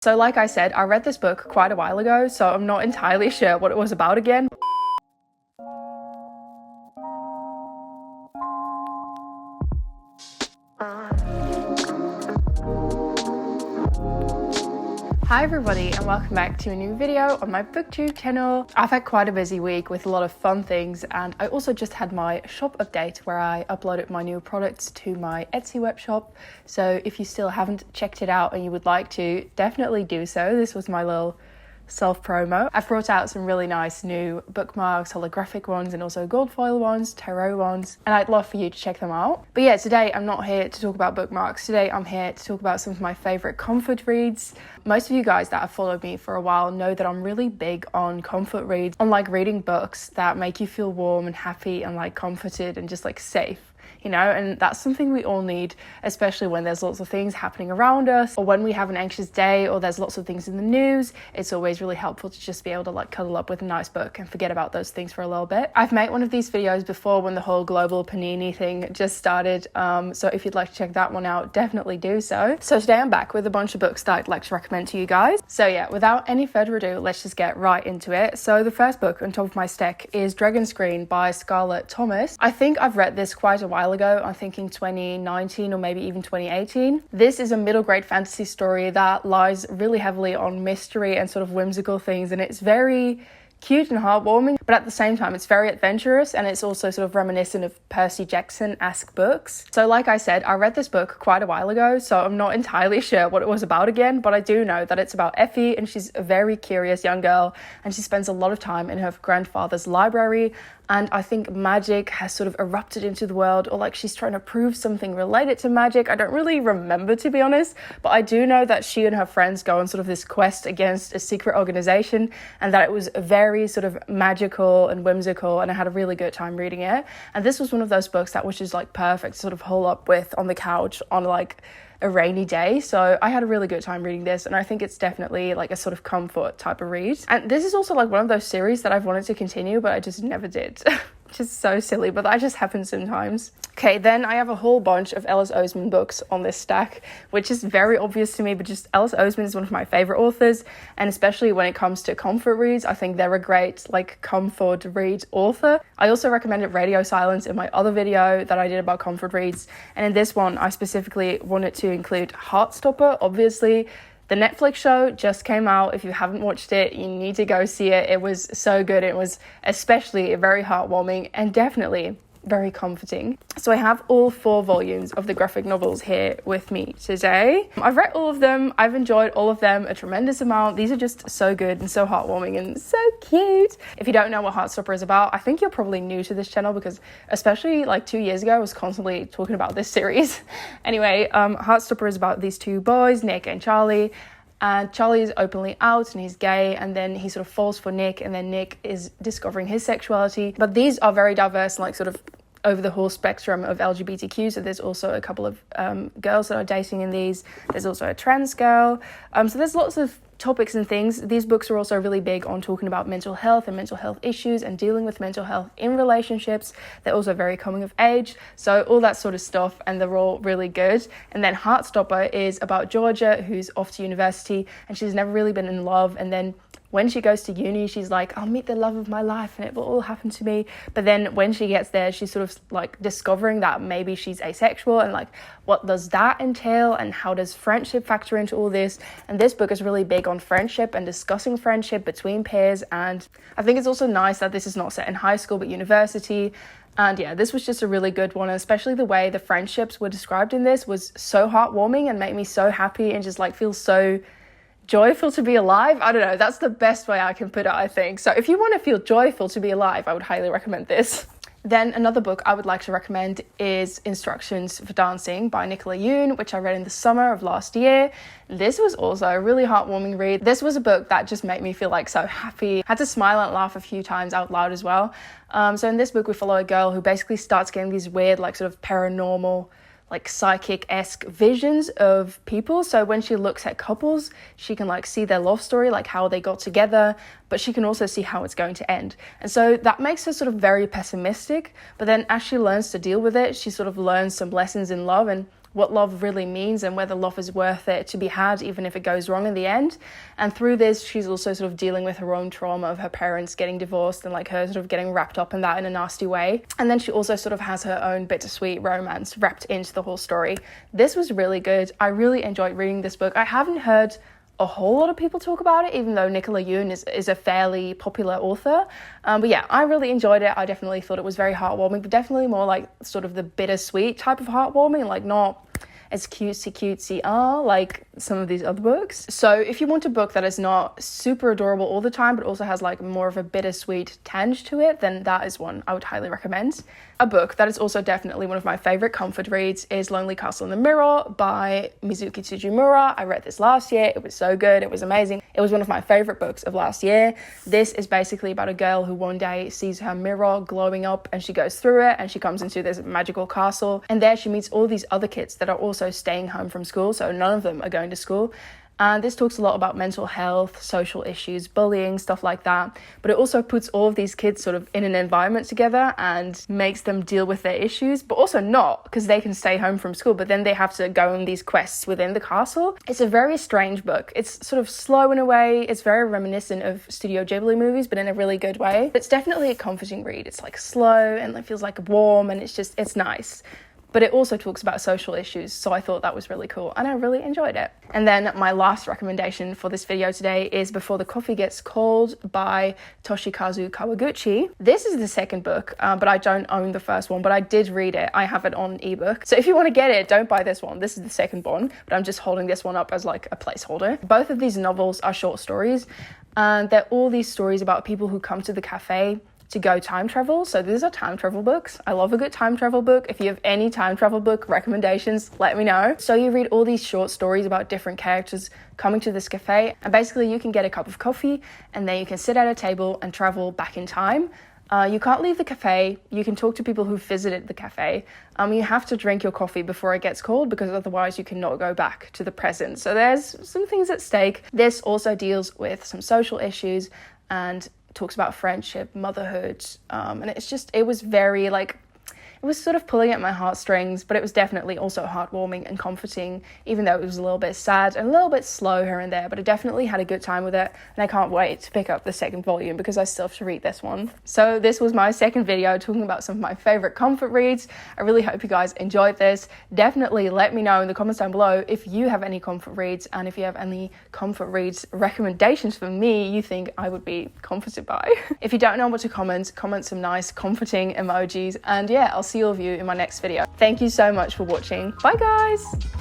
So like I said, I read this book quite a while ago, so I'm not entirely sure what it was about again. Hi everybody and welcome back to a new video on my booktube channel. I've had quite a busy week with a lot of fun things, and I also just had my shop update where I uploaded my new products to my Etsy web shop. So if you still haven't checked it out and you would like to, definitely do so. This was my little self-promo. I've brought out some really nice new bookmarks, holographic ones and also gold foil ones, tarot ones, and I'd love for you to check them out. But yeah, today I'm not here to talk about bookmarks. Today I'm here to talk about some of my favorite comfort reads. Most of you guys that have followed me for a while know that I'm really big on comfort reads, on like reading books that make you feel warm and happy and like comforted and just like safe. You know, and that's something we all need, especially when there's lots of things happening around us, or when we have an anxious day, or there's lots of things in the news. It's always really helpful to just be able to like cuddle up with a nice book and forget about those things for a little bit. I've made one of these videos before when the whole global panini thing just started, so if you'd like to check that one out, definitely do so. So today I'm back with a bunch of books that I'd like to recommend to you guys. So yeah, without any further ado, let's just get right into it. So the first book on top of my stack is Dragon Screen by Scarlett Thomas. I think I've read this quite a while ago. I'm thinking 2019 or maybe even 2018. This is a middle grade fantasy story that lies really heavily on mystery and sort of whimsical things, and it's very cute and heartwarming, but at the same time it's very adventurous, and it's also sort of reminiscent of Percy Jackson-esque books. So like I said, I read this book quite a while ago, so I'm not entirely sure what it was about again, but I do know that it's about Effie, and she's a very curious young girl, and she spends a lot of time in her grandfather's library, and I think magic has sort of erupted into the world, or like she's trying to prove something related to magic. I don't really remember, to be honest, but I do know that she and her friends go on sort of this quest against a secret organization, and that it was very sort of magical and whimsical, and I had a really good time reading it. And this was one of those books that was just like perfect to sort of hole up with on the couch on like a rainy day. So I had a really good time reading this, and I think it's definitely like a sort of comfort type of read. And this is also like one of those series that I've wanted to continue, but I just never did. Just so silly, but that just happens sometimes. Okay, then I have a whole bunch of Alice Oseman books on this stack, which is very obvious to me, but just Alice Oseman is one of my favorite authors, and especially when it comes to comfort reads, I think they're a great like comfort read author. I also recommended Radio Silence in my other video that I did about comfort reads, and in this one I specifically wanted to include Heartstopper. Obviously the Netflix show just came out. If you haven't watched it, you need to go see it. It was so good. It was especially very heartwarming and definitely very comforting. So I have all 4 volumes of the graphic novels here with me today. I've read all of them. I've enjoyed all of them a tremendous amount. These are just so good and so heartwarming and so cute. If you don't know what Heartstopper is about, I think you're probably new to this channel, because especially like 2 years ago I was constantly talking about this series. Anyway, Heartstopper is about these 2 boys, Nick and Charlie. And Charlie is openly out and he's gay, and then he sort of falls for Nick, and then Nick is discovering his sexuality. But these are very diverse, like sort of over the whole spectrum of LGBTQ. So there's also a couple of girls that are dating in these. There's also a trans girl. So there's lots of topics and things. These books are also really big on talking about mental health and mental health issues and dealing with mental health in relationships. They're also very coming of age, so all that sort of stuff, and they're all really good. And then Heartstopper is about Georgia, who's off to university, and she's never really been in love, and then when she goes to uni, she's like, I'll meet the love of my life and it will all happen to me. But then when she gets there, she's sort of like discovering that maybe she's asexual, and like, what does that entail, and how does friendship factor into all this? And this book is really big on friendship and discussing friendship between peers. And I think it's also nice that this is not set in high school but university. And yeah, this was just a really good one, and especially the way the friendships were described in this was so heartwarming and made me so happy and just like feel so joyful to be alive. I don't know, that's the best way I can put it, I think. So if you want to feel joyful to be alive, I would highly recommend this. Then another book I would like to recommend is Instructions for Dancing by Nicola Yoon, which I read in the summer of last year. This was also a really heartwarming read. This was a book that just made me feel like so happy. I had to smile and laugh a few times out loud as well. So in this book we follow a girl who basically starts getting these weird like sort of paranormal, like psychic-esque visions of people. So when she looks at couples, she can like see their love story, like how they got together, but she can also see how it's going to end. And so that makes her sort of very pessimistic, but then as she learns to deal with it, she sort of learns some lessons in love. And what love really means and whether love is worth it to be had even if it goes wrong in the end. And through this, she's also sort of dealing with her own trauma of her parents getting divorced and like her sort of getting wrapped up in that in a nasty way. And then she also sort of has her own bittersweet romance wrapped into the whole story. This was really good. I really enjoyed reading this book. I haven't heard a whole lot of people talk about it, even though Nicola Yoon is a fairly popular author. But yeah, I really enjoyed it. I definitely thought it was very heartwarming, but definitely more like sort of the bittersweet type of heartwarming, like not as cutesy like some of these other books. So if you want a book that is not super adorable all the time, but also has like more of a bittersweet tinge to it, then that is one I would highly recommend. A book that is also definitely one of my favorite comfort reads is Lonely Castle in the Mirror by Mizuki Tsujimura. I read this last year. It was so good. It was amazing. It was one of my favorite books of last year. This is basically about a girl who one day sees her mirror glowing up and she goes through it and she comes into this magical castle, and there she meets all these other kids that are also staying home from school, so none of them are going to school. And this talks a lot about mental health, social issues, bullying, stuff like that. But it also puts all of these kids sort of in an environment together and makes them deal with their issues, but also not, because they can stay home from school, but then they have to go on these quests within the castle. It's a very strange book. It's sort of slow in a way. It's very reminiscent of Studio Ghibli movies, but in a really good way. It's definitely a comforting read. It's like slow and it feels like warm, and it's nice. But it also talks about social issues, so I thought that was really cool and I really enjoyed it. And then my last recommendation for this video today is Before the Coffee Gets Cold by Toshikazu Kawaguchi. This is the second book, but I don't own the first one, but I did read it. I have it on ebook. So if you want to get it, don't buy this one. This is the second one, but I'm just holding this one up as like a placeholder. Both of these novels are short stories, and they're all these stories about people who come to the cafe to go time travel. So these are time travel books. I love a good time travel book. If you have any time travel book recommendations, let me know. So you read all these short stories about different characters coming to this cafe, and basically you can get a cup of coffee and then you can sit at a table and travel back in time. You can't leave the cafe. You can talk to people who visited the cafe. You have to drink your coffee before it gets cold, because otherwise you cannot go back to the present. So there's some things at stake. This also deals with some social issues and talks about friendship, motherhood, and it was very like, it was sort of pulling at my heartstrings, but it was definitely also heartwarming and comforting, even though it was a little bit sad and a little bit slow here and there, but I definitely had a good time with it, and I can't wait to pick up the second volume because I still have to read this one. So this was my second video talking about some of my favorite comfort reads. I really hope you guys enjoyed this. Definitely let me know in the comments down below if you have any comfort reads, and if you have any comfort reads recommendations for me you think I would be comforted by. If you don't know what to comment some nice comforting emojis, and yeah, I'll see all of you in my next video. Thank you so much for watching. Bye guys!